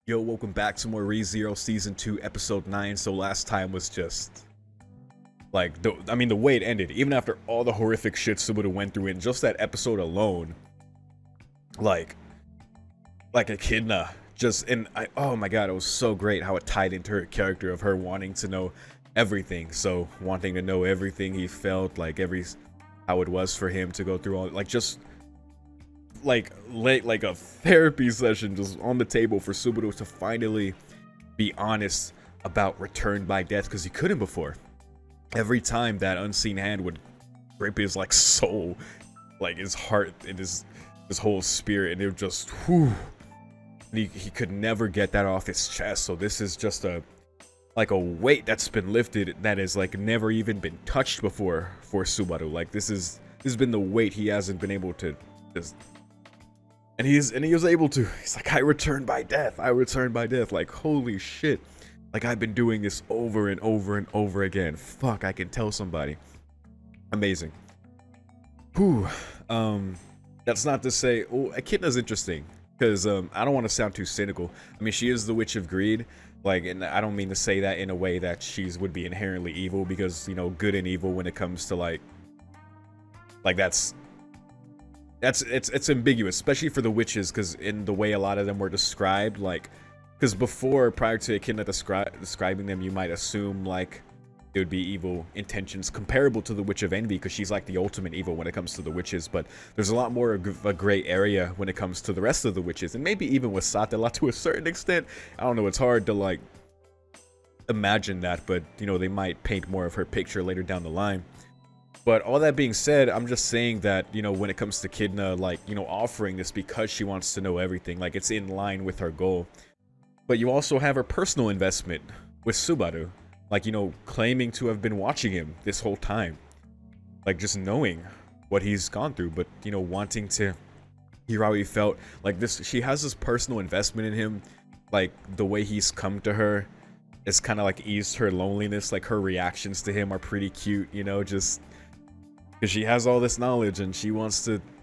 Yo, welcome back to more ReZero Season 2, Episode 9. So last time was just, like, the way it ended, even after all the horrific shit Subaru went through in just that episode alone, like Echidna, oh my god, it was so great how it tied into her character of her wanting to know everything. So, wanting to know everything he felt, how it was for him to go through all, like a therapy session just on the table for Subaru to finally be honest about return by death, because he couldn't before. Every time that unseen hand would grip his soul, like his heart and his whole spirit, and it would just whew, and he could never get that off his chest. So this is just a weight that's been lifted that has never even been touched before for Subaru. This has been the weight he hasn't been able to just. And he was able to. He's like, I return by death. I return by death. Like, holy shit. Like, I've been doing this over and over and over again. Fuck, I can tell somebody. Amazing. Whew. That's not to say. Oh, Echidna's interesting, because I don't want to sound too cynical. I mean, she is the Witch of Greed. And I don't mean to say that in a way that would be inherently evil, because good and evil when it comes to it's ambiguous, especially for the witches, because in the way a lot of them were described, because prior to Echidna describing them, you might assume it would be evil intentions comparable to the Witch of Envy, because she's like the ultimate evil when it comes to the witches. But there's a lot more of a gray area when it comes to the rest of the witches, and maybe even with Satella to a certain extent. I don't know, it's hard to imagine that, but they might paint more of her picture later down the line. But all that being said, I'm just saying that, when it comes to Echidna, offering this because she wants to know everything, it's in line with her goal. But you also have her personal investment with Subaru, claiming to have been watching him this whole time. Just knowing what he's gone through, but, wanting to hear how he felt. She has this personal investment in him, the way he's come to her. It's kind of eased her loneliness. Her reactions to him are pretty cute, just because she has all this knowledge and she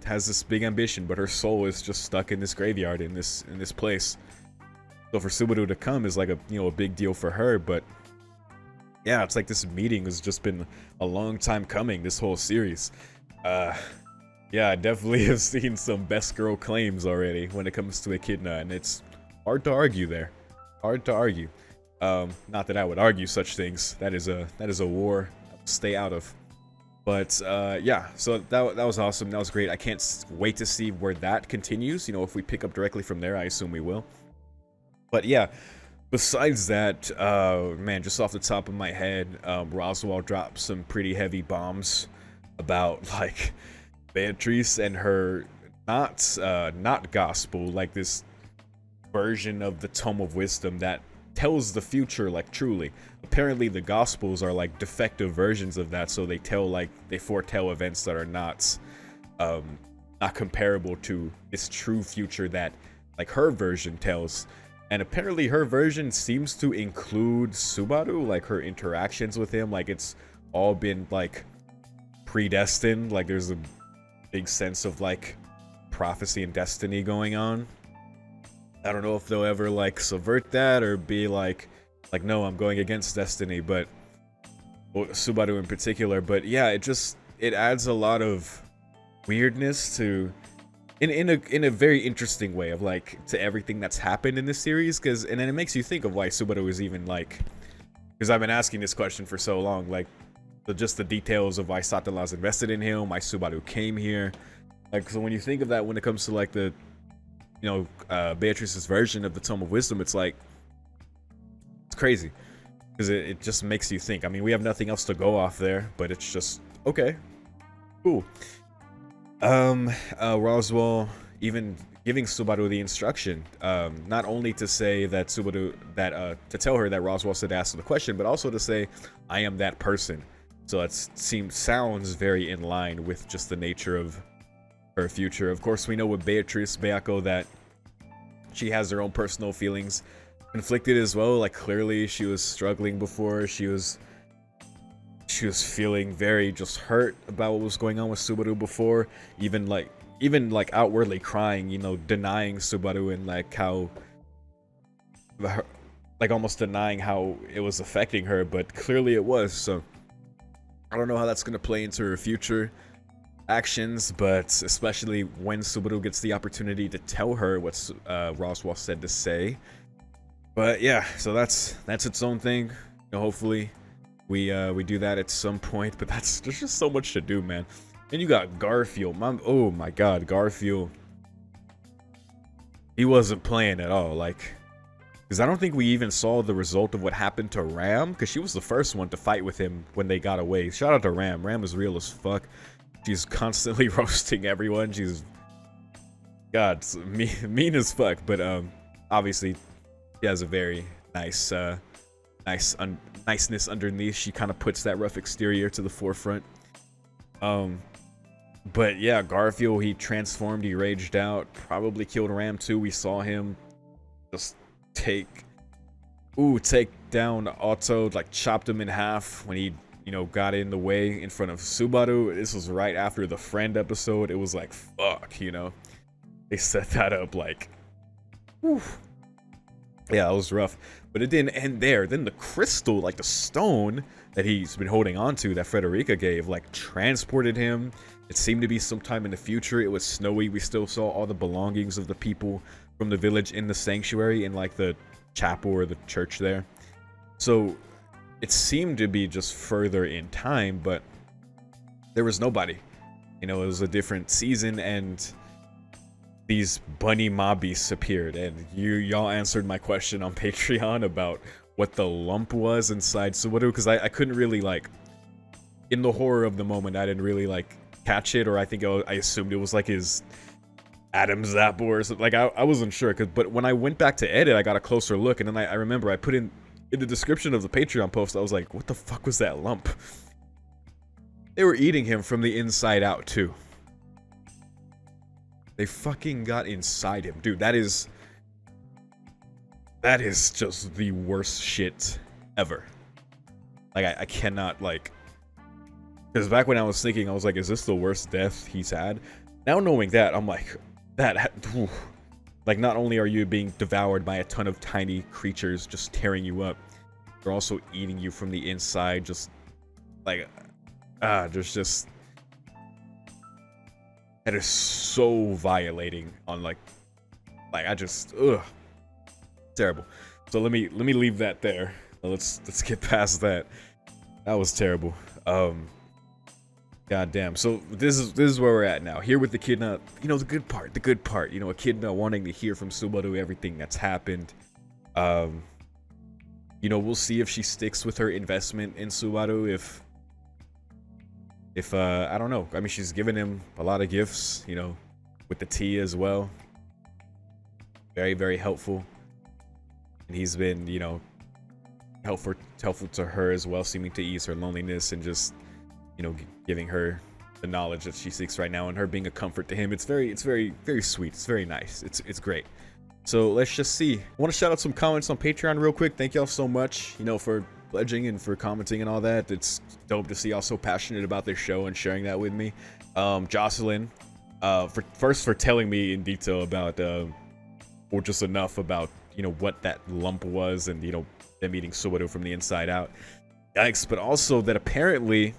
has this big ambition, but her soul is just stuck in this graveyard, in this place. So for Subaru to come is a big deal for her. But yeah, it's this meeting has just been a long time coming, this whole series. Yeah, I definitely have seen some best girl claims already when it comes to Echidna, and it's hard to argue there. Hard to argue. Not that I would argue such things. That is a war I would stay out of. But yeah, so that was awesome. That was great. I can't wait to see where that continues. If we pick up directly from there, I assume we will. But yeah, besides that, man, just off the top of my head, Roswaal dropped some pretty heavy bombs about Beatrice and her not gospel, this version of the Tome of Wisdom that tells the future, truly. Apparently the gospels are defective versions of that, so they foretell events that are not comparable to this true future that her version tells. And apparently her version seems to include Subaru, her interactions with him, it's all been predestined. There's a big sense of prophecy and destiny going on. I don't know if they'll ever subvert that or be no, I'm going against destiny, but Subaru in particular. But yeah, it adds a lot of weirdness to in a very interesting way of to everything that's happened in this series, and then it makes you think of why Subaru is even because I've been asking this question for so long, just the details of why Satella's invested in him, why Subaru came here. So when you think of that, when it comes to the Beatrice's version of the Tome of Wisdom, it's it's crazy, because it just makes you think. I mean, we have nothing else to go off there, but it's just okay, cool. Roswaal even giving Subaru the instruction, not only to say that to tell her that Roswaal said ask the question, but also to say, I am that person. So it sounds very in line with just the nature of her future. Of course, we know with Beatrice Beako that she has her own personal feelings conflicted as well. Clearly she was struggling before. She was feeling very just hurt about what was going on with Subaru before, even outwardly crying, denying Subaru, and how her, like almost denying how it was affecting her, but clearly it was. So I don't know how that's gonna play into her future actions, but especially when Subaru gets the opportunity to tell her what Roswaal said to say. But yeah, so that's its own thing. You know, hopefully we do that at some point. But there's just so much to do, man. And you got Garfield. Oh my God, Garfield. He wasn't playing at all. Like, because I don't think we even saw the result of what happened to Ram, because she was the first one to fight with him when they got away. Shout out to Ram. Ram is real as fuck. She's constantly roasting everyone. She's, God, mean as fuck. But obviously, she has a very nice, niceness underneath. She kind of puts that rough exterior to the forefront. But yeah, Garfield, he transformed, he raged out, probably killed Ram too. We saw him just take down Otto, like chopped him in half when he, you know, got in the way in front of Subaru. This was right after the friend episode. It was like, fuck, you know, they set that up like, whew. Yeah, it was rough, but it didn't end there. Then the crystal, like the stone that he's been holding on to that Frederica gave, like transported him. It seemed to be sometime in the future. It was snowy. We still saw all the belongings of the people from the village in the sanctuary, in like the chapel or the church there. So it seemed to be just further in time, but there was nobody. You know, it was a different season, and these bunny mob beasts appeared, and y'all answered my question on Patreon about what the lump was inside Subaru, because I couldn't really, like, in the horror of the moment, I didn't really like catch it, or I think I assumed it was like his Adam's apple or something. Like I wasn't sure, but when I went back to edit, I got a closer look, and then I remember I put in the description of the Patreon post, I was like, what the fuck was that lump? They were eating him from the inside out too. They fucking got inside him, dude. That is just the worst shit ever. Like I cannot, like, because back when I was thinking, I was like, is this the worst death he's had? Now knowing that, I'm like, like, not only are you being devoured by a ton of tiny creatures just tearing you up, they're also eating you from the inside. Just like, there's just, that is so violating on like I just, terrible. So let me leave that there. Let's get past that. That was terrible. God damn. So this is where we're at now. Here with the Echidna, you know, the good part, you know, Echidna wanting to hear from Subaru everything that's happened. You know, we'll see if she sticks with her investment in Subaru, if I don't know. I mean, she's given him a lot of gifts, you know, with the tea as well. Very, very helpful. And he's been, you know, helpful to her as well, seeming to ease her loneliness and just, you know, giving her the knowledge that she seeks right now, and her being a comfort to him. It's very sweet. It's very nice. It's great. So let's just see. I want to shout out some comments on Patreon real quick. Thank y'all so much, you know, for pledging and for commenting and all that. It's dope to see y'all so passionate about this show and sharing that with me. Jocelyn, for telling me in detail about, or just enough about, you know, what that lump was, and, you know, them eating Subaru from the inside out. Yikes. But also that apparently,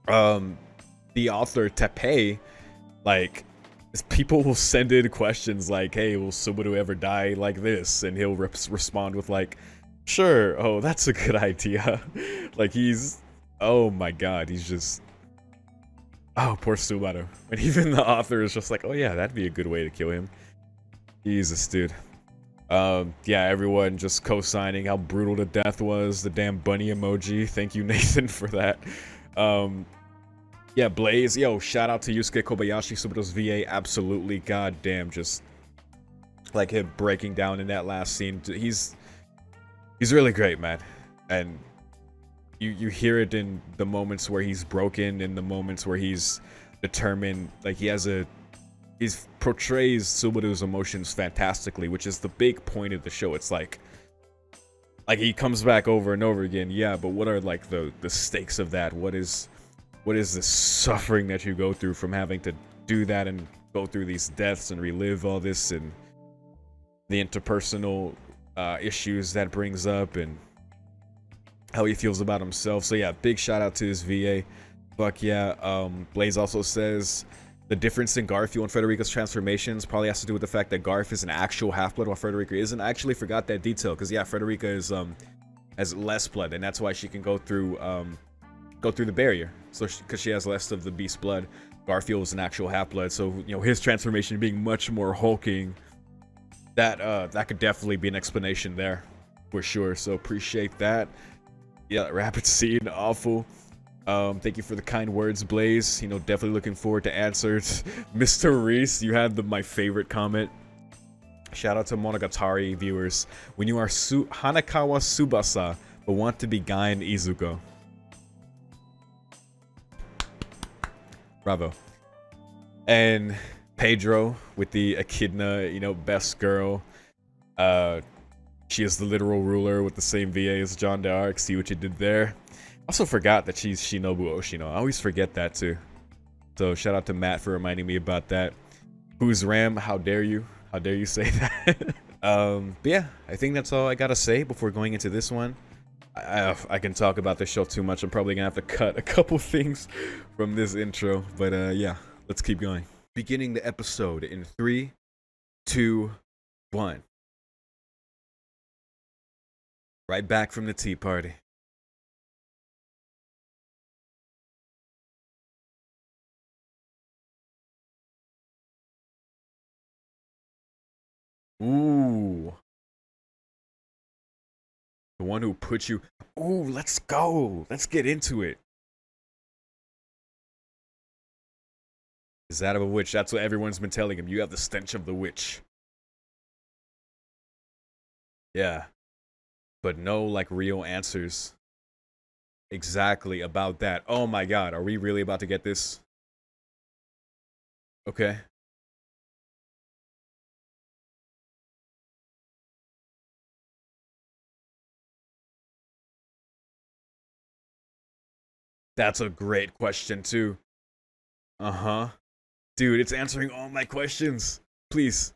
the author Tepe, like, people will send in questions like, hey, will Subaru ever die like this? And he'll respond with like, sure, oh, that's a good idea. Like, he's, oh my god, he's just, oh, poor Subaru. And even the author is just like, oh yeah, that'd be a good way to kill him. Jesus, dude. Yeah, everyone just co-signing how brutal the death was. The damn bunny emoji. Thank you, Nathan, for that. Yeah, Blaze, yo, shout out to Yusuke Kobayashi, Subaru's VA. Absolutely, goddamn, just like him breaking down in that last scene. He's really great, man. And you hear it in the moments where he's broken, in the moments where he's determined. Like, he portrays Subaru's emotions fantastically, which is the big point of the show. It's like he comes back over and over again. Yeah, but what are like the stakes of that? What is the suffering that you go through from having to do that and go through these deaths and relive all this, and the interpersonal issues that brings up and how he feels about himself. So yeah, big shout out to his VA. Fuck yeah. Blaze also says the difference in Garfield and Frederica's transformations probably has to do with the fact that Garf is an actual half-blood while Frederica isn't. I actually forgot that detail because yeah, Frederica is has less blood, and that's why she can go through the barrier. So because she has less of the beast blood. Garfield is an actual half-blood, so you know his transformation being much more hulking. That could definitely be an explanation there, for sure. So appreciate that. Yeah, rapid scene, awful. Thank you for the kind words, Blaze. You know, definitely looking forward to answers. Mr. Reese, you had my favorite comment. Shout out to Monogatari viewers. When you are Hanakawa Tsubasa, but want to be Guy and Izuko. Bravo. And Pedro with the Echidna, you know, best girl. She is the literal ruler with the same VA as John d'Arc. See what you did there. Also forgot that she's Shinobu Oshino. I always forget that too. So shout out to Matt for reminding me about that. Who's Ram? How dare you? How dare you say that? But yeah, I think that's all I gotta say before going into this one. I can talk about this show too much. I'm probably gonna have to cut a couple things from this intro. But yeah, let's keep going. Beginning the episode in 3, 2, 1. Right back from the tea party. Ooh. The one who put you... Ooh, let's go. Let's get into it. Is that of a witch? That's what everyone's been telling him. You have the stench of the witch. Yeah. But no, like, real answers. Exactly about that. Oh my god. Are we really about to get this? Okay. That's a great question, too. Uh-huh. Dude, it's answering all my questions. Please.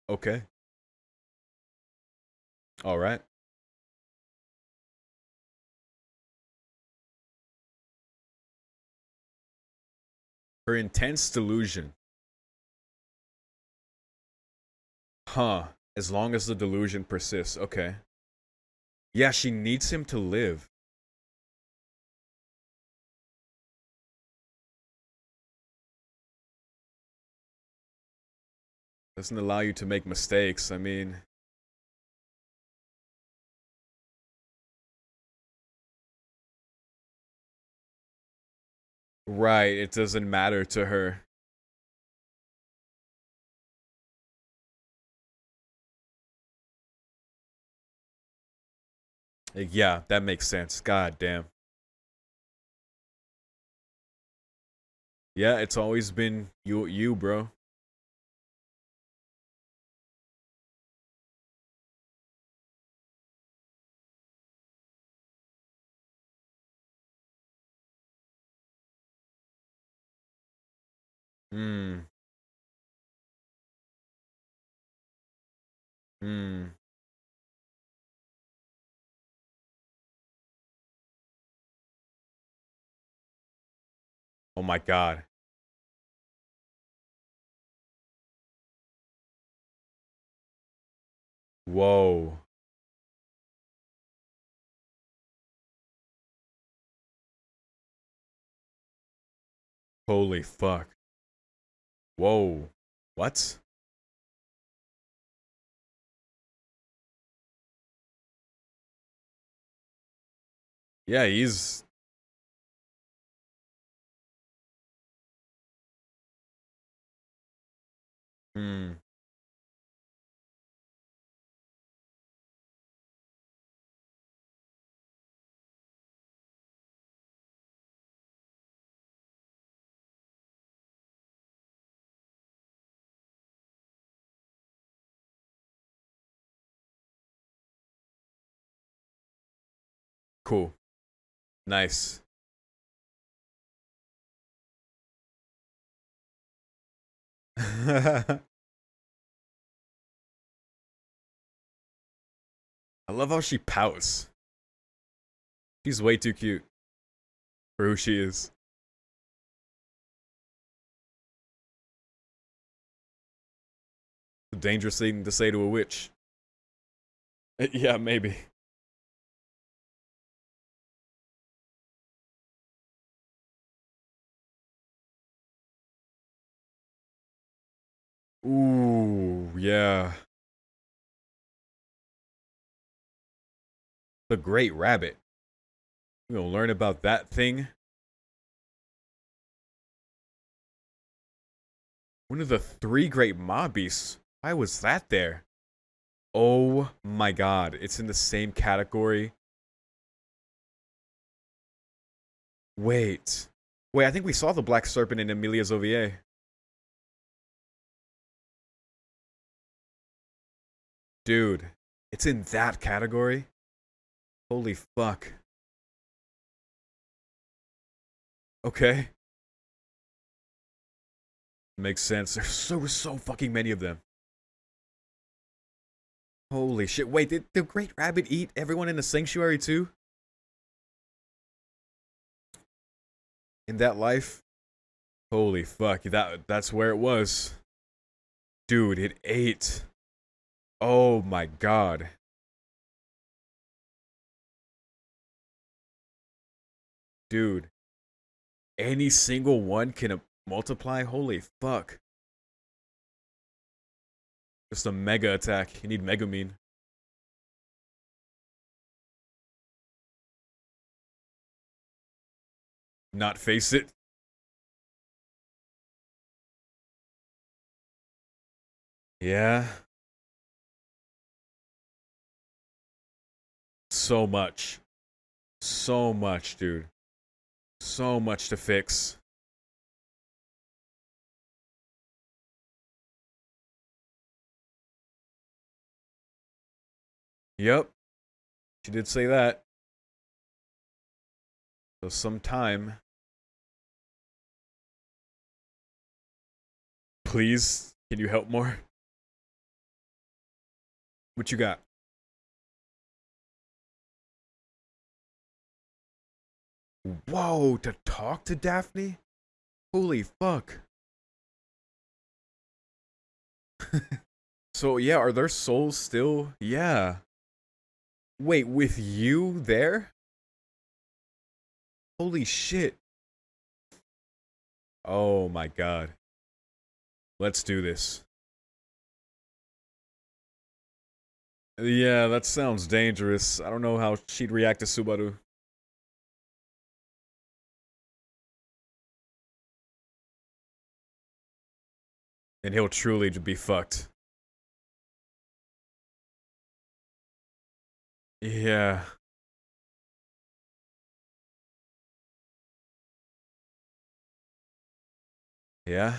Okay. All right. Her intense delusion. Huh. As long as the delusion persists. Okay. Yeah, she needs him to live. Doesn't allow you to make mistakes. I mean... Right, it doesn't matter to her. Like, yeah, that makes sense. God damn. Yeah, it's always been you, bro. Hmm. Hmm. Oh my god. Whoa. Holy fuck. Whoa. What? Yeah, he's... Hmm. Cool. Nice. I love how she pouts. She's way too cute for who she is. A dangerous thing to say to a witch. Yeah, maybe. Ooh, yeah. The Great Rabbit. We're gonna learn about that thing. One of the three great mob beasts. Why was that there? Oh my god. It's in the same category. Wait. Wait, I think we saw the Black Serpent in Emilia's OVA. Dude, it's in that category? Holy fuck. Okay. Makes sense. There's so fucking many of them. Holy shit. Wait, did the Great Rabbit eat everyone in the sanctuary too? In that life? Holy fuck. That's where it was. Dude, it ate. Oh my god. Dude. Any single one can multiply? Holy fuck. Just a mega attack. You need Megamine. Not face it. Yeah. So much. So much, dude. So much to fix. Yep. She did say that. So sometime. Please, can you help more? What you got? Whoa, to talk to Daphne? Holy fuck. So yeah, are their souls still? Yeah. Wait, with you there? Holy shit. Oh my god. Let's do this. Yeah, that sounds dangerous. I don't know how she'd react to Subaru. And he'll truly be fucked. Yeah. Yeah?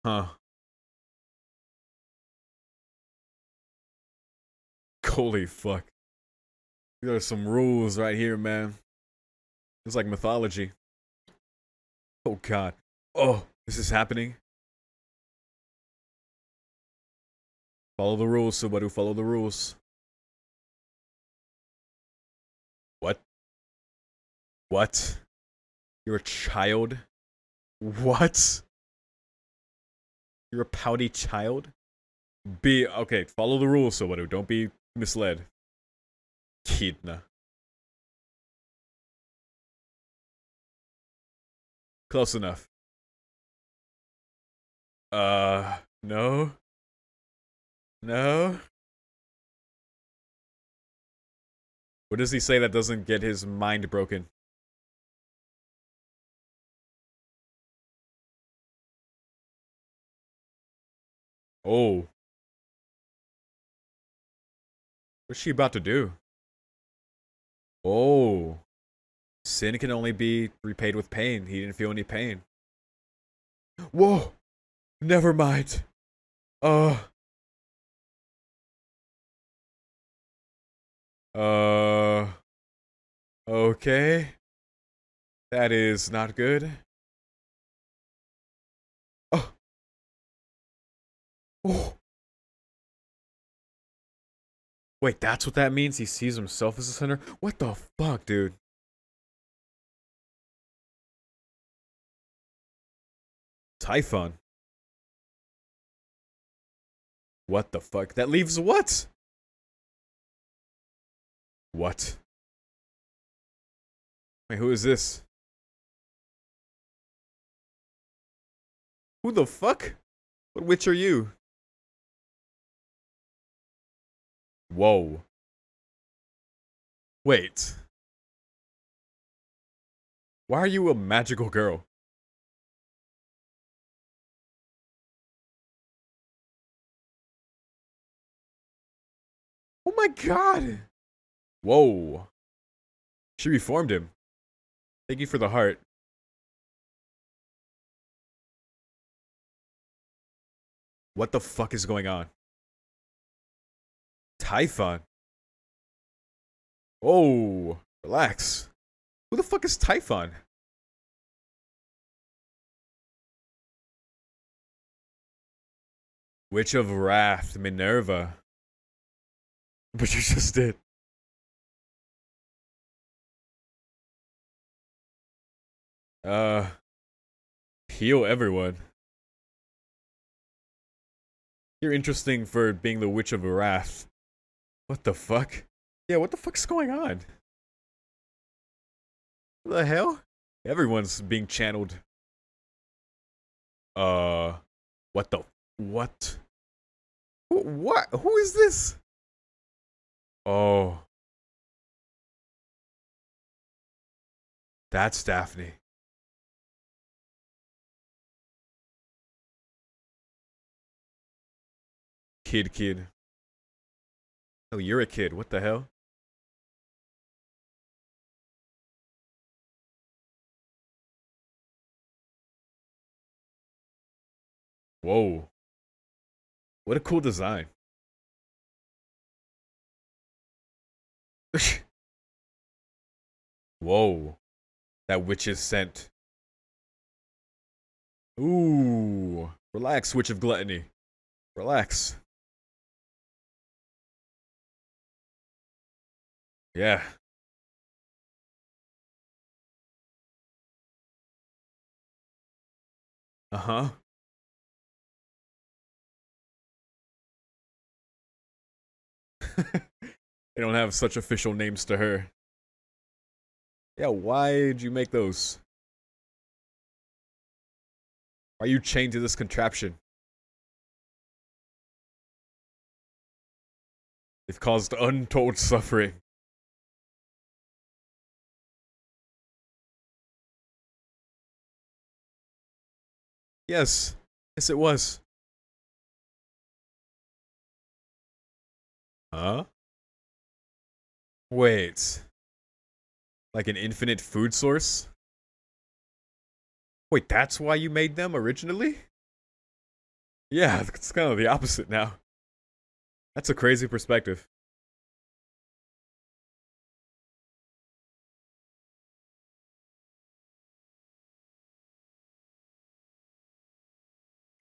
Huh. Holy fuck. There are some rules right here, man. It's like mythology. Oh god. Oh, this is happening. Follow the rules, Subaru. Follow the rules. What? What? You're a child? What? You're a pouty child? Okay, follow the rules, Subaru. Don't be misled. Kidna. Close enough. No? No? What does he say that doesn't get his mind broken? Oh. What's she about to do? Oh. Sin can only be repaid with pain. He didn't feel any pain. Whoa! Never mind. Uh. Uh. Okay. That is not good. Oh. Oh. Wait, that's what that means? He sees himself as the center? What the fuck, dude? Typhon. What the fuck? That leaves what? What? Wait, who is this? Who the fuck? What witch are you? Whoa. Wait. Why are you a magical girl? Oh my god! Whoa. She reformed him. Thank you for the heart. What the fuck is going on? Typhon. Oh, relax. Who the fuck is Typhon? Witch of Wrath, Minerva. But you just did. Uh, heal everyone. You're interesting for being the Witch of Wrath. What the fuck? Yeah, what the fuck's going on? What the hell? Everyone's being channeled. Uh, what the? What? What? Who is this? Oh, that's Daphne. Kid. Oh, you're a kid. What the hell? Whoa. What a cool design. Whoa. That witch's scent. Ooh. Relax, Witch of Gluttony. Relax. Yeah. Uh-huh. They don't have such official names to her. Yeah, why'd you make those? Why are you chained to this contraption? They've caused untold suffering. Yes. Yes, it was. Huh? Wait. Like an infinite food source? Wait, that's why you made them originally? Yeah, it's kind of the opposite now. That's a crazy perspective.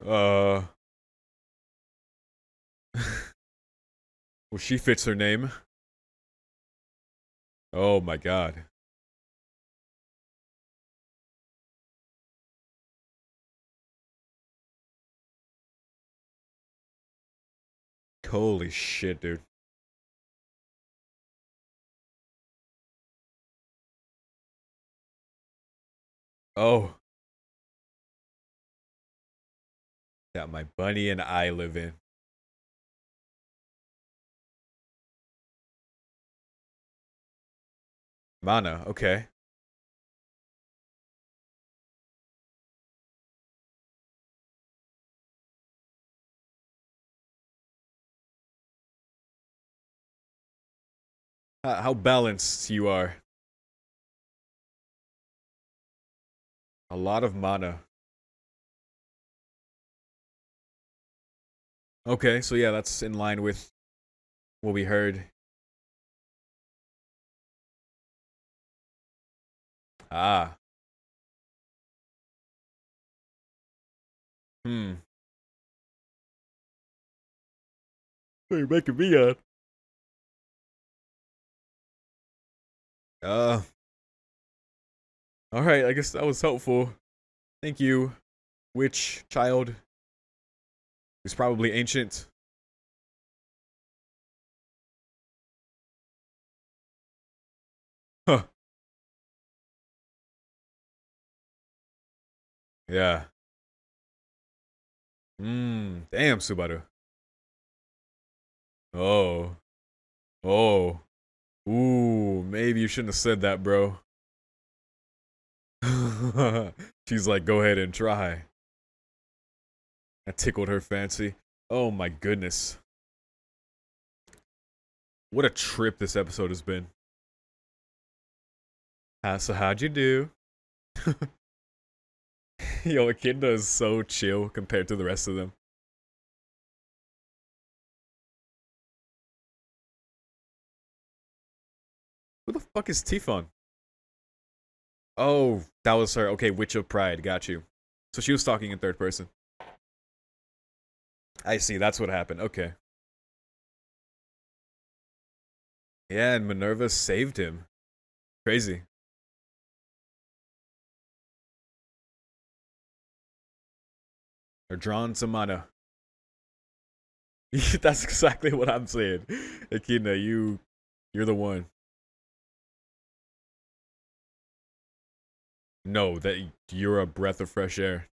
Uh. Well, she fits her name. Oh my god. Holy shit, dude. Oh. That my bunny and I live in. Mana, okay. How balanced you are. A lot of mana. Okay, so yeah, that's in line with what we heard. Ah. Hmm. What are you making me on? Uh. All right, I guess that was helpful. Thank you, witch child. Who's probably ancient. Huh. Yeah. Damn, Subaru. Oh. Oh. Ooh, maybe you shouldn't have said that, bro. She's like, go ahead and try. That tickled her fancy. Oh my goodness. What a trip this episode has been. So how'd you do? Yo, Echidna is so chill compared to the rest of them. Who the fuck is Tifon? Oh, that was her. Okay, Witch of Pride. Got you. So she was talking in third person. I see. That's what happened. Okay. Yeah, and Minerva saved him. Crazy. Or drawn to mana. That's exactly what I'm saying. Echidna, you're the one. No, that you're a breath of fresh air.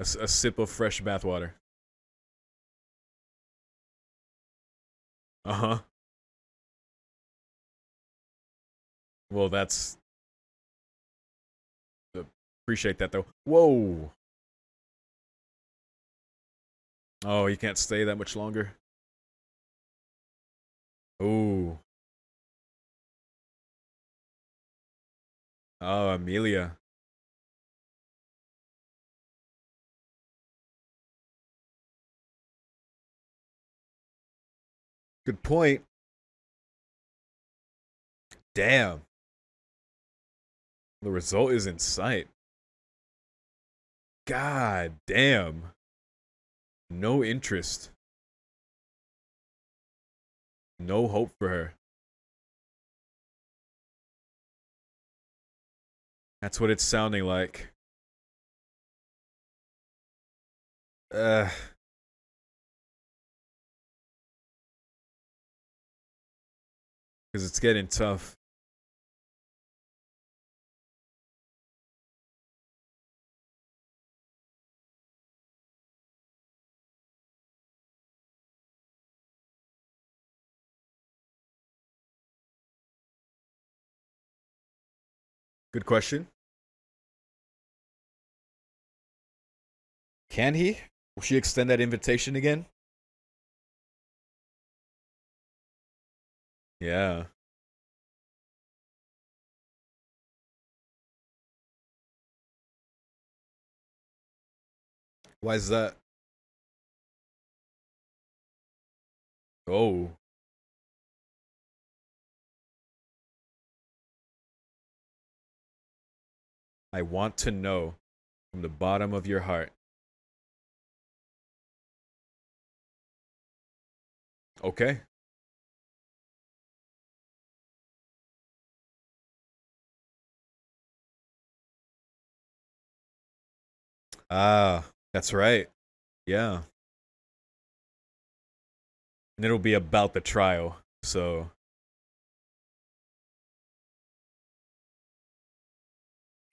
A sip of fresh bathwater. Uh huh. Well, that's appreciate that though. Whoa. Oh, you can't stay that much longer. Ooh. Oh, Amelia. Good point. Damn. The result is in sight. God damn. No interest. No hope for her. That's what it's sounding like. Uh, because it's getting tough. Good question. Can he? Will she extend that invitation again? Yeah. Why is that? Oh. I want to know from the bottom of your heart. Okay. Ah, that's right. Yeah. And it'll be about the trial. So,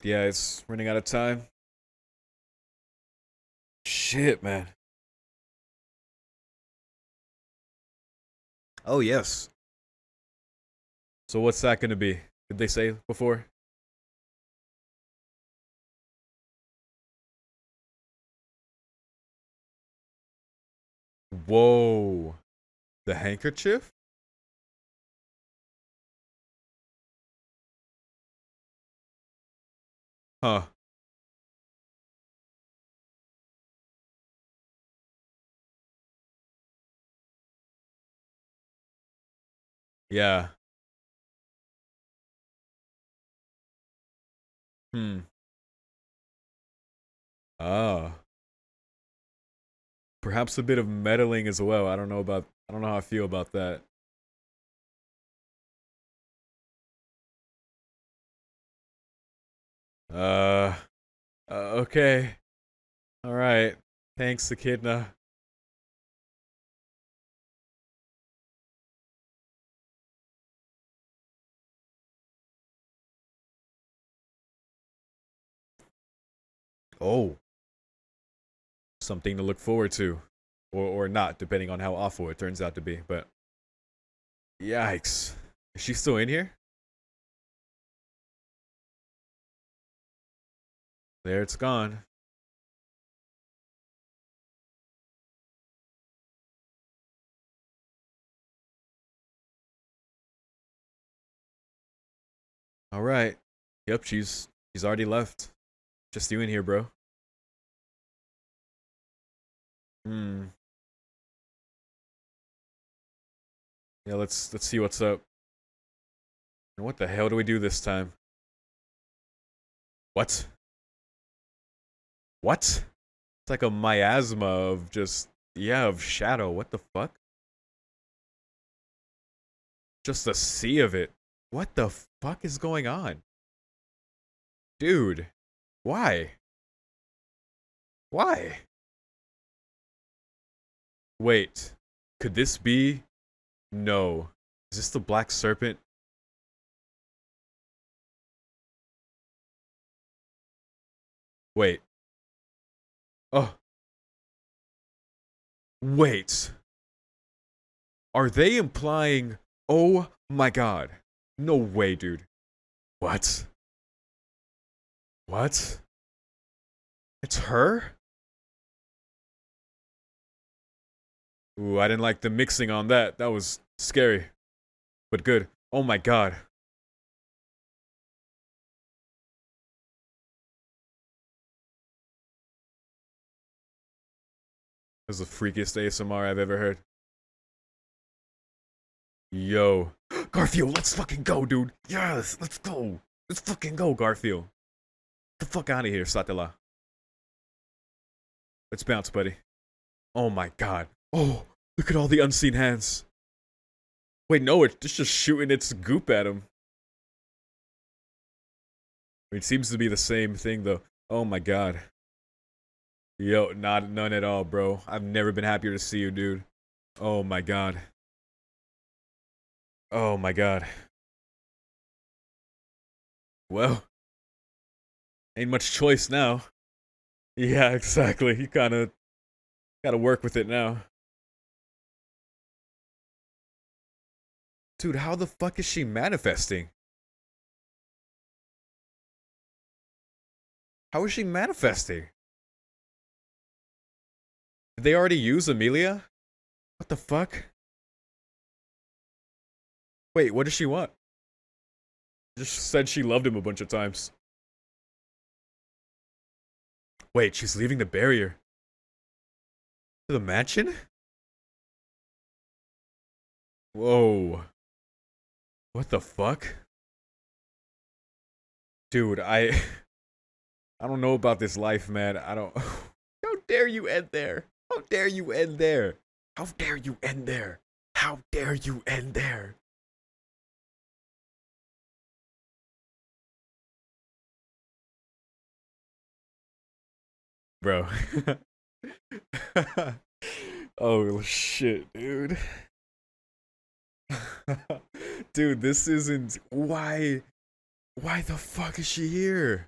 yeah, it's running out of time. Shit, man. Oh, yes. So, what's that going to be? Did they say before? Whoa. The handkerchief? Huh. Yeah. Oh. Perhaps a bit of meddling as well. I don't know how I feel about that. Uh, okay. All right. Thanks, Echidna. Oh, something to look forward to. Or not, depending on how awful it turns out to be. But yikes. Is she still in here? There it's gone. All right. Yep, she's already left. Just you in here, bro. Hmm. Yeah, let's see what's up. And what the hell do we do this time? What? What? It's like a miasma of just yeah, of shadow. What the fuck? Just a sea of it. What the fuck is going on? Dude, why? Why? Wait, could this be? No. Is this the Black Serpent? Wait. Oh, wait. Are they implying? Oh my god. No way, dude. What? What? It's her? Ooh, I didn't like the mixing on that. That was scary. But good. Oh my god. This is the freakiest ASMR I've ever heard. Yo. Garfield, let's fucking go, dude. Yes, let's go. Let's fucking go, Garfield. Get the fuck out of here, Satella. Let's bounce, buddy. Oh my god. Oh, look at all the unseen hands. Wait, no, it's just shooting its goop at him. It seems to be the same thing, though. Oh my god. Yo, none at all, bro. I've never been happier to see you, dude. Oh my god. Oh my god. Well, ain't much choice now. Yeah, exactly. You kinda gotta work with it now. Dude, how the fuck is she manifesting? How is she manifesting? Did they already use Amelia? What the fuck? Wait, what does she want? Just said she loved him a bunch of times. Wait, she's leaving the barrier. To the mansion? Whoa. What the fuck? Dude, I don't know about this life, man. I don't How dare you end there? How dare you end there? How dare you end there? How dare you end there? Bro. Oh shit, dude. Dude, this isn't why the fuck is she here?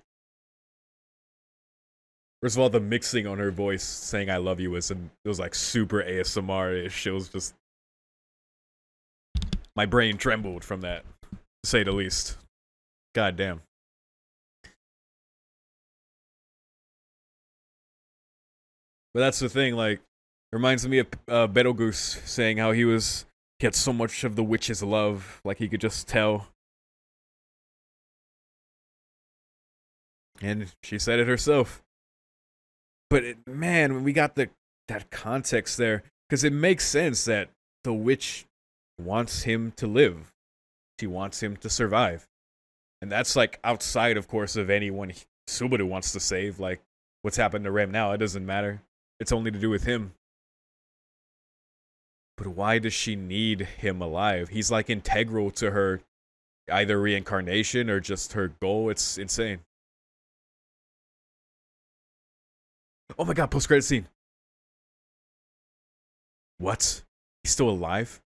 First of all, the mixing on her voice saying "I love you" was it was like super ASMR-ish. It was just my brain trembled from that, to say the least. God damn. But that's the thing. Like, reminds me of Betelgeuse saying how he had so much of the witch's love, like he could just tell. And she said it herself. But man, when we got that context there, because it makes sense that the witch wants him to live. She wants him to survive. And that's like outside, of course, of anyone Subaru wants to save. Like, what's happened to Rem now, it doesn't matter. It's only to do with him. But why does she need him alive? He's like integral to her either reincarnation or just her goal. It's insane. Oh my god, post-credit scene. What? He's still alive?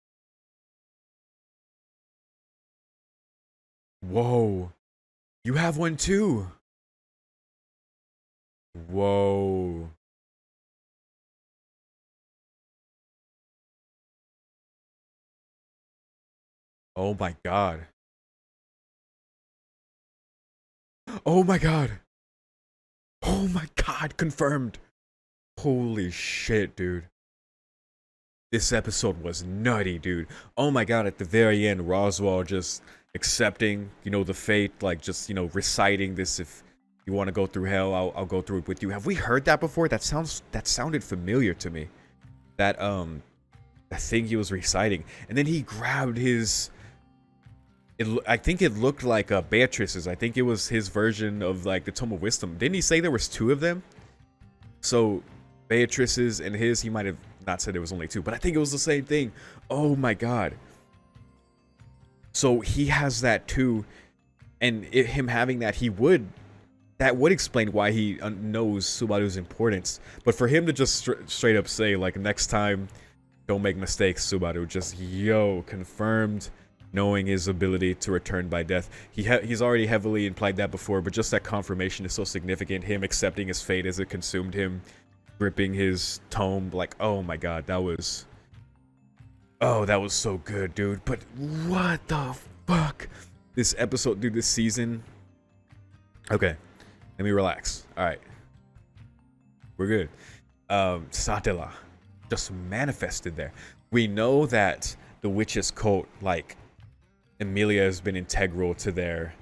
Whoa. You have one too. Whoa. Oh my god. Oh my god. Oh my god, confirmed. Holy shit, dude. This episode was nutty, dude. Oh my god, at the very end, Roswaal just accepting, the fate, like just, reciting this, if you want to go through hell, I'll go through it with you. Have we heard that before? That sounded familiar to me. That thing he was reciting. And then he grabbed his I think it looked like Beatrice's. I think it was his version of like the Tome of Wisdom. Didn't he say there was two of them? So Beatrice's and his, he might have not said it was only two, but I think it was the same thing. Oh my god. So he has that too, and him having that, that would explain why he knows Subaru's importance. But for him to just straight up say, like, next time, don't make mistakes, Subaru, just, confirmed, knowing his ability to return by death. He's already heavily implied that before, but just that confirmation is so significant. Him accepting his fate as it consumed him, gripping his tome, like, oh my god, that was so good, dude. But what the fuck? This episode, dude, this season. Okay, let me relax. All right, we're good. Satella just manifested there. We know that the witch's cult, like, Emilia has been integral to their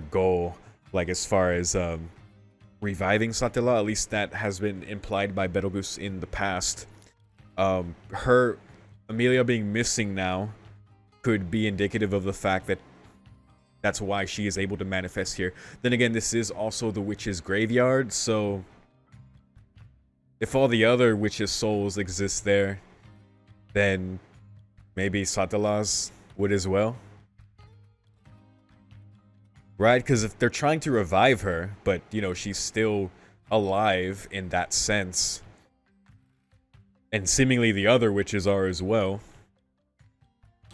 goal, like, as far as reviving Satella. At least that has been implied by Betelgeuse in the past. Emilia being missing now could be indicative of the fact that that's why she is able to manifest here. Then again, this is also the witch's graveyard, so if all the other witches' souls exist there, then maybe Satella's would as well. Right? Because if they're trying to revive her, but, she's still alive in that sense, and seemingly the other witches are as well.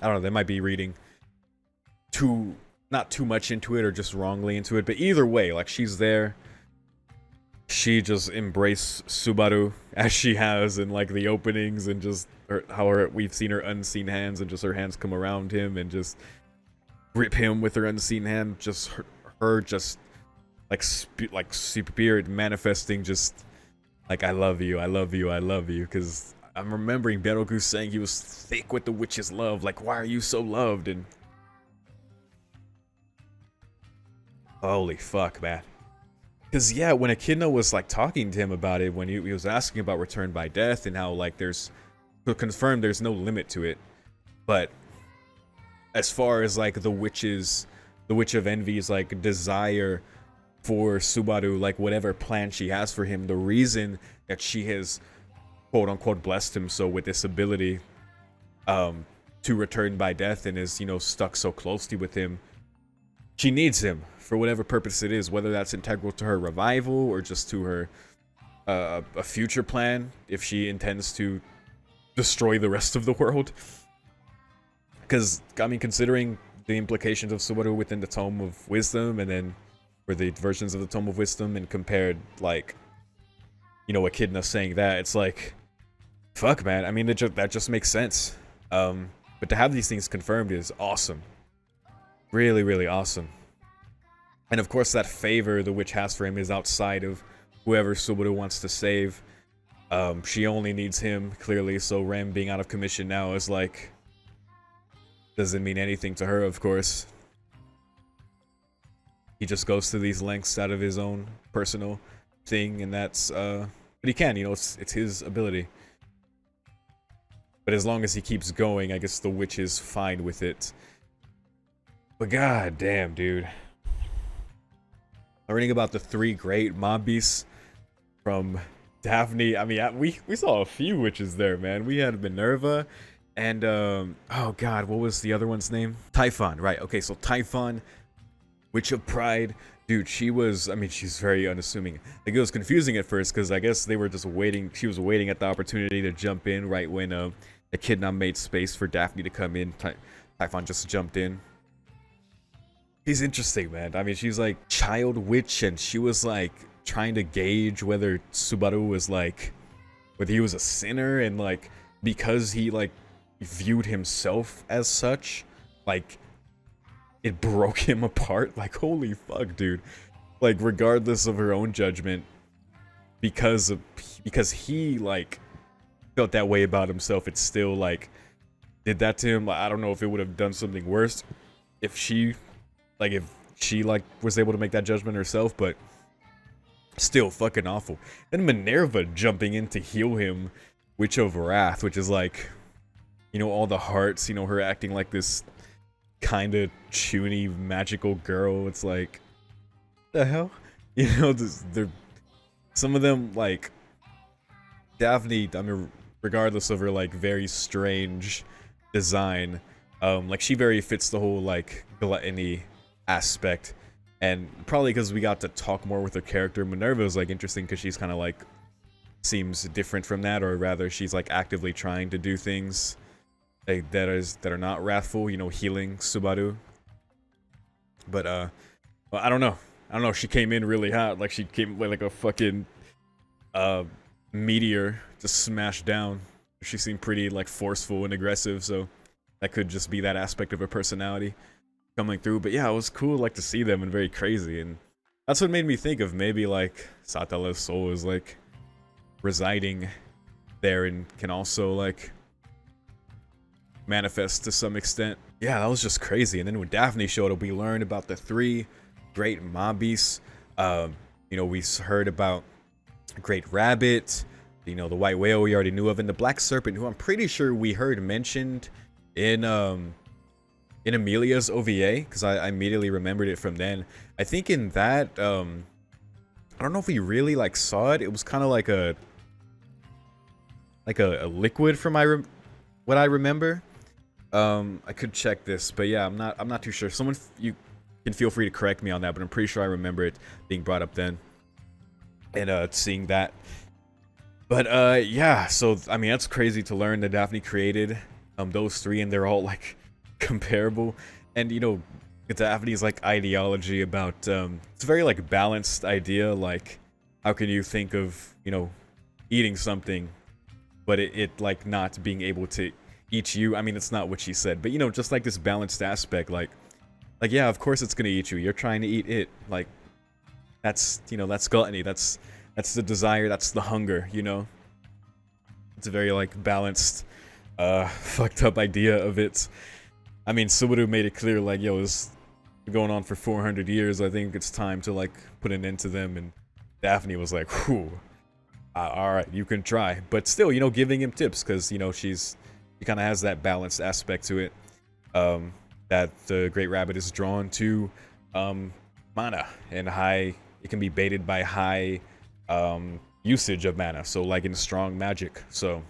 I don't know, they might be reading not too much into it or just wrongly into it, but either way, like, she's there. She just embraced Subaru as she has in, like, the openings, and just we've seen her unseen hands, and just her hands come around him and just grip him with her unseen hand. Just her just like spirit manifesting, just like, I love you, I love you, I love you. Because I'm remembering Betelgeuse saying he was thick with the witch's love. Like, why are you so loved? And holy fuck, man. Because, yeah, when Echidna was, like, talking to him about it, when he was asking about Return by Death and how, like, there's no limit to it. But as far as, like, the Witch of Envy's, like, desire for Subaru, like, whatever plan she has for him, the reason that she has, quote-unquote, blessed him so with this ability to return by death, and is, stuck so closely with him, she needs him for whatever purpose it is, whether that's integral to her revival or just to her a future plan, if she intends to destroy the rest of the world. Because, I mean, considering the implications of Subaru within the Tome of Wisdom, and then for the versions of the Tome of Wisdom, and compared, like, Echidna saying that, it's like, fuck, man. I mean, that just makes sense. But to have these things confirmed is awesome. Really, really awesome. And of course, that favor the witch has for him is outside of whoever Subaru wants to save. She only needs him, clearly, so Rem being out of commission now is like, doesn't mean anything to her, of course. He just goes to these lengths out of his own personal thing, and that's, but he can, it's his ability. But as long as he keeps going, I guess the witch is fine with it. But god damn, dude. Learning about the three great mob beasts from Daphne. I mean, we saw a few witches there, man. We had Minerva and oh god, what was the other one's name? Typhon, right? Okay, so Typhon, Witch of Pride. Dude, she was, I mean, she's very unassuming. Like, it was confusing at first because I guess they were just waiting. She was waiting at the opportunity to jump in right when Echidna made space for Daphne to come in. Typhon just jumped in. She's interesting, man. I mean, she's like child witch, and she was like trying to gauge whether Subaru was like, whether he was a sinner, and like because he like viewed himself as such, like it broke him apart. Like, holy fuck, dude. Like, regardless of her own judgment, because he like felt that way about himself, it still like did that to him. Like, I don't know if it would have done something worse if she was able to make that judgment herself, but still fucking awful. And Minerva jumping in to heal him, Witch of Wrath, which is like, you know, all the hearts, you know, her acting like this kind of chuny magical girl. It's like, the hell, you know, they're some of them, like Daphne, I mean, regardless of her like very strange design, like she very fits the whole like gluttony aspect. And probably because we got to talk more with her character, Minerva is like interesting because she's kind of like seems different from that, or rather she's like actively trying to do things like that are not wrathful, you know, healing Subaru. But well, I don't know, she came in really hot. Like, she came like a fucking meteor just smashed down. She seemed pretty like forceful and aggressive, so that could just be that aspect of her personality coming through. But yeah, it was cool like to see them, and very crazy. And that's what made me think of maybe like Satala's soul is like residing there and can also like manifest to some extent. Yeah, that was just crazy. And then when Daphne showed up, we learned about the three great mob beasts. You know, we heard about Great Rabbit, you know, the white whale we already knew of, and the black serpent, who I'm pretty sure we heard mentioned in Amelia's OVA, because I immediately remembered it from then. I think in that, I don't know if we really like saw it. It was kind of like a liquid from what I remember. I could check this, but yeah, I'm not too sure. Someone, you can feel free to correct me on that, but I'm pretty sure I remember it being brought up then, and seeing that. But yeah, so I mean, that's crazy to learn that Daphne created those three, and they're all like comparable. And you know, Daphne's like ideology about it's a very like balanced idea. Like, how can you think of, you know, eating something, but it like not being able to eat you? I mean, it's not what she said, but you know, just like this balanced aspect, like yeah, of course it's gonna eat you. You're trying to eat it. Like, that's, you know, that's gluttony. That's the desire. That's the hunger. You know, it's a very like balanced, fucked up idea of it. I mean, Subaru made it clear, like, yo, this is going on for 400 years. I think it's time to like put an end to them. And Daphne was like, whew, all right, you can try, but still, you know, giving him tips, because you know she kind of has that balanced aspect to it. That the Great Rabbit is drawn to mana and high. It can be baited by high usage of mana, so like in strong magic. So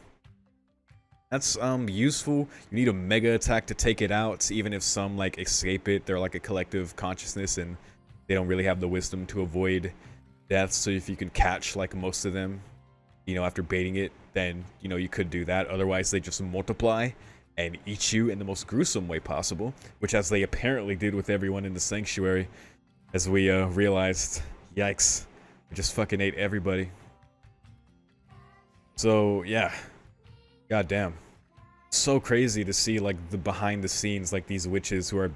that's useful. You need a mega attack to take it out, even if some like escape it. They're like a collective consciousness, and they don't really have the wisdom to avoid death. So if you can catch like most of them, you know, after baiting it, then you know you could do that. Otherwise, they just multiply and eat you in the most gruesome way possible, which, as they apparently did with everyone in the sanctuary, as we realized. Yikes, we just fucking ate everybody. So yeah, goddamn, so crazy to see like the behind the scenes, like these witches who are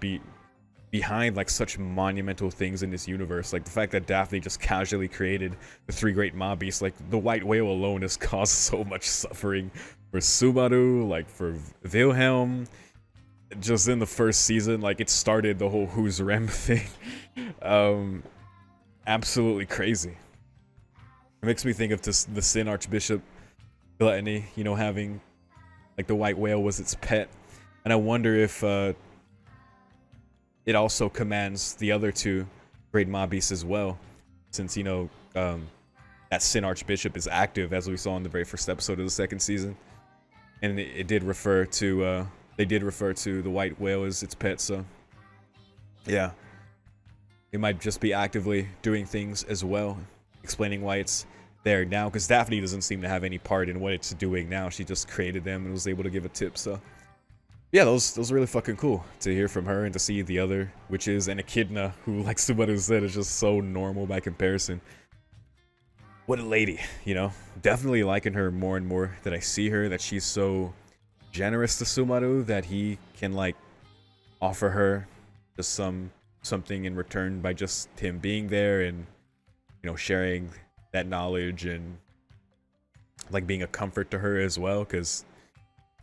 behind like such monumental things in this universe. Like the fact that Daphne just casually created the three great mob beasts. Like the white whale alone has caused so much suffering for Subaru, like for Wilhelm. Just in the first season, like it started the whole Who's Rem thing. Absolutely crazy. It makes me think of the Sin Archbishop Gluttony, you know, having like the white whale was its pet, and I wonder if it also commands the other two great mob beasts as well, since that Sin Archbishop is active, as we saw in the very first episode of the second season, and it did refer to they did refer to the white whale as its pet. So yeah, it might just be actively doing things as well, explaining why it's there now, because Daphne doesn't seem to have any part in what it's doing now. She just created them and was able to give a tip. So yeah, those are really fucking cool to hear from her, and to see the other witches, and Echidna, who, like somebody said, is just so normal by comparison. What a lady, definitely liking her more and more that I see her, that she's so generous to Sumaru, that he can like offer her just something in return by just him being there, and sharing that knowledge, and like being a comfort to her as well, because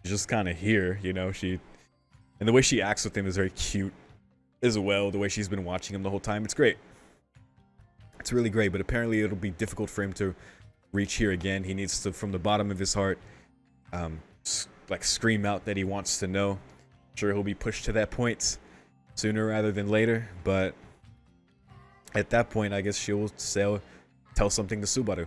she's just kind of here, and the way she acts with him is very cute as well. The way she's been watching him the whole time, it's great. It's really great, but apparently it'll be difficult for him to reach here again. He needs to, from the bottom of his heart, like scream out that he wants to know. I'm sure he'll be pushed to that point sooner rather than later, but at that point, I guess she'll tell something to Subaru.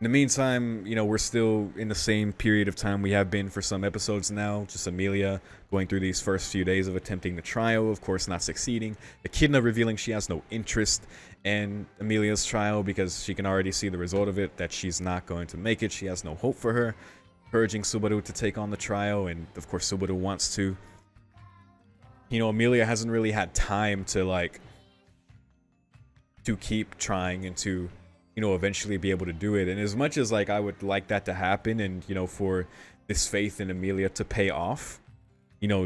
In the meantime, we're still in the same period of time we have been for some episodes now. Just Amelia going through these first few days of attempting the trial, of course not succeeding. Echidna revealing she has no interest in Amelia's trial because she can already see the result of it, that she's not going to make it. She has no hope for her, encouraging Subaru to take on the trial, and of course Subaru wants to. Amelia hasn't really had time to keep trying and to eventually be able to do it. And as much as I would like that to happen, and for this faith in Amelia to pay off,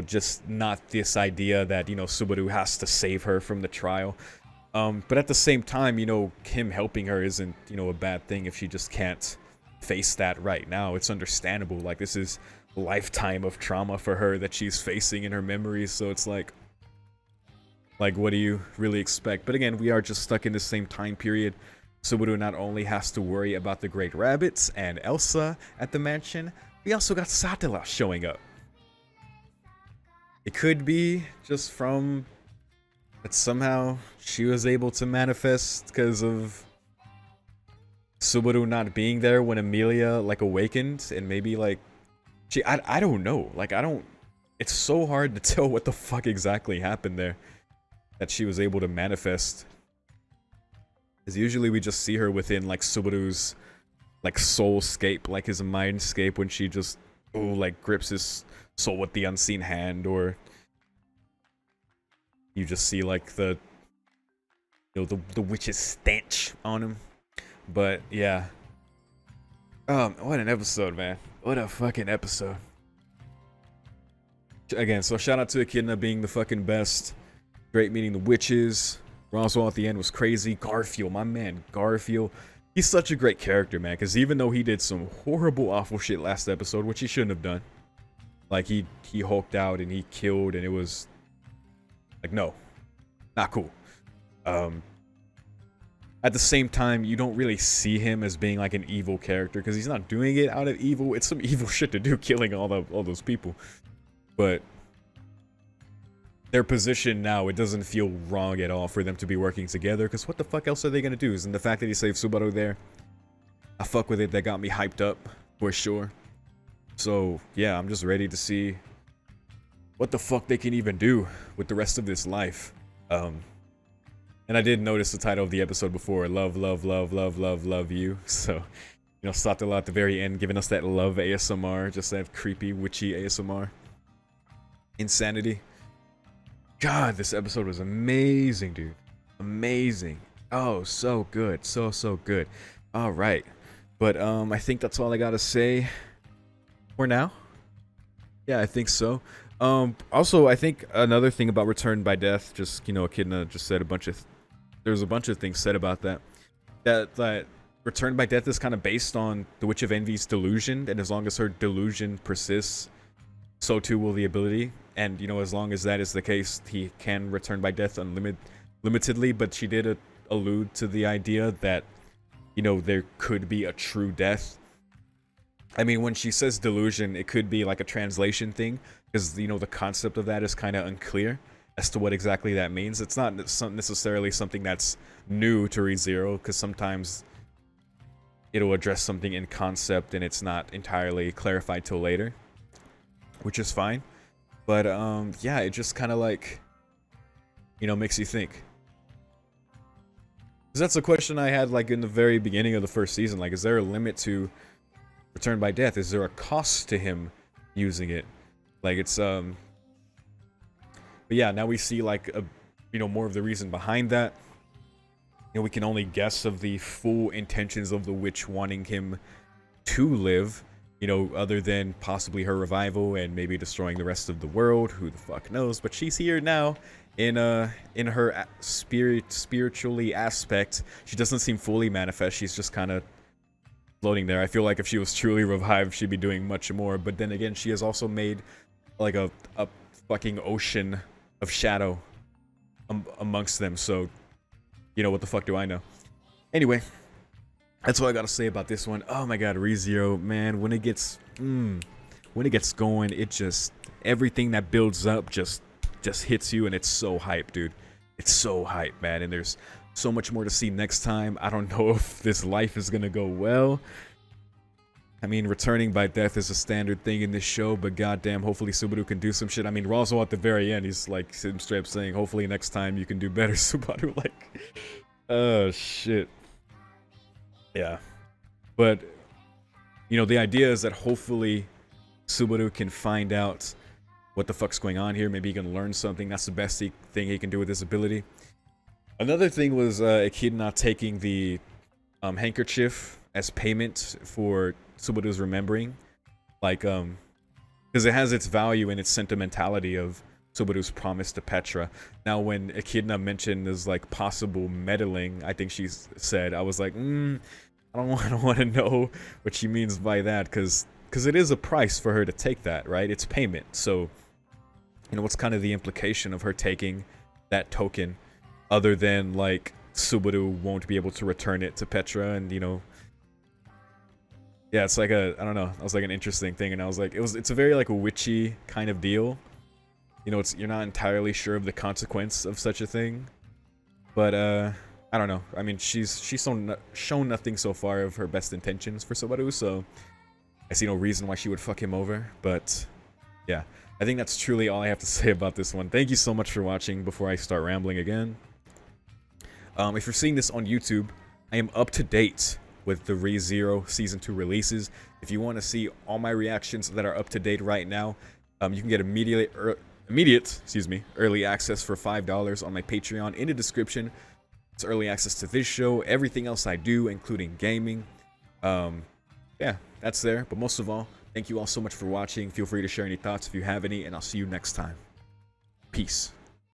just not this idea that Subaru has to save her from the trial, but at the same time, him helping her isn't a bad thing if she just can't face that right now. It's understandable. This is a lifetime of trauma for her that she's facing in her memories, so it's like what do you really expect? But again, we are just stuck in the same time period. Subaru not only has to worry about the Great Rabbits and Elsa at the mansion, we also got Satella showing up. It could be just from that somehow she was able to manifest because of Subaru not being there when Amelia awakened, and maybe I don't know. It's so hard to tell what the fuck exactly happened there that she was able to manifest. Because usually we just see her within Subaru's soulscape, his mindscape, when she just grips his soul with the unseen hand, or you just see the the witch's stench on him. But yeah, what an episode, man! What a fucking episode. Again, so shout out to Echidna being the fucking best. Great meeting the witches. Roswell at the end was crazy. Garfield, my man, Garfield. He's such a great character, man, because even though he did some horrible, awful shit last episode, which he shouldn't have done, he hulked out and he killed, and it was no, not cool. At the same time, you don't really see him as being an evil character, because he's not doing it out of evil. It's some evil shit to do, killing all those people, but their position now, it doesn't feel wrong at all for them to be working together, because what the fuck else are they gonna do? And the fact that he saved Subaru there, I fuck with it. That got me hyped up for sure. So yeah, I'm just ready to see what the fuck they can even do with the rest of this life. And I did notice the title of the episode before, love, love, love, love, love, love you. So Satella at the very end giving us that love ASMR, just that creepy witchy ASMR insanity. God, this episode was amazing, dude. Amazing. Oh, so good. So good. All right. But I think that's all I gotta say for now. Yeah, I think so. Also, I think another thing about Return by Death, just, Echidna just said there's a bunch of things said about that. That Return by Death is kind of based on the Witch of Envy's delusion, and as long as her delusion persists, so too will the ability. And as long as that is the case, he can return by death limitedly. But she did allude to the idea that there could be a true death. I mean, when she says delusion, it could be a translation thing, because the concept of that is kind of unclear. as to what exactly that means. It's not necessarily something that's new to ReZero, because sometimes it'll address something in concept and it's not entirely clarified till later, which is fine. But yeah, it just kind of like, you know, makes you think. Because that's a question I had like in the very beginning of the first season. Like, is there a limit to Return by Death? Is there a cost to him using it? Like, it's but yeah, now we see like a, you know, more of the reason behind that. You know, we can only guess of the full intentions of the witch wanting him to live, you know, other than possibly her revival and maybe destroying the rest of the world. Who the fuck knows? But she's here now in her spiritually aspect. She doesn't seem fully manifest. She's just kind of floating there. I feel like if she was truly revived, she'd be doing much more. But then again, she has also made like a fucking ocean of shadow amongst them. So, you know, what the fuck do I know? Anyway, that's what I gotta say about this one. Oh my god, ReZero, man, when it gets going, it just, everything that builds up just hits you, and it's so hype, dude. It's so hype, man, and there's so much more to see next time. I don't know if this life is gonna go well. I mean, returning by death is a standard thing in this show, but goddamn, hopefully Subaru can do some shit. I mean, Roswell at the very end, he's like straight up saying, hopefully next time you can do better, Subaru. Like, oh shit. Yeah. But, you know, the idea is that hopefully Subaru can find out what the fuck's going on here. Maybe he can learn something. That's the best thing he can do with his ability. Another thing was Echidna taking the handkerchief as payment for Subaru's remembering, like because it has its value and its sentimentality of Subaru's promise to Petra. Now, when Echidna mentioned this like possible meddling, I think she said, I was like, I don't want to know what she means by that, because it is a price for her to take that, right? It's payment. So, you know, what's kind of the implication of her taking that token, other than like Subaru won't be able to return it to Petra, and you know. Yeah, it's like a, I don't know, that was like an interesting thing, and I was like, it's a very like a witchy kind of deal. You know, you're not entirely sure of the consequence of such a thing. But I don't know. I mean, she's shown nothing so far of her best intentions for Subaru, so I see no reason why she would fuck him over. But yeah, I think that's truly all I have to say about this one. Thank you so much for watching. Before I start rambling again, if you're seeing this on YouTube, I am up to date with the ReZero Season 2 releases. If you want to see all my reactions that are up to date right now, you can get immediate early access for $5 on my Patreon in the description. It's early access to this show, everything else I do, including gaming. Yeah, that's there. But most of all, thank you all so much for watching. Feel free to share any thoughts if you have any, and I'll see you next time. Peace.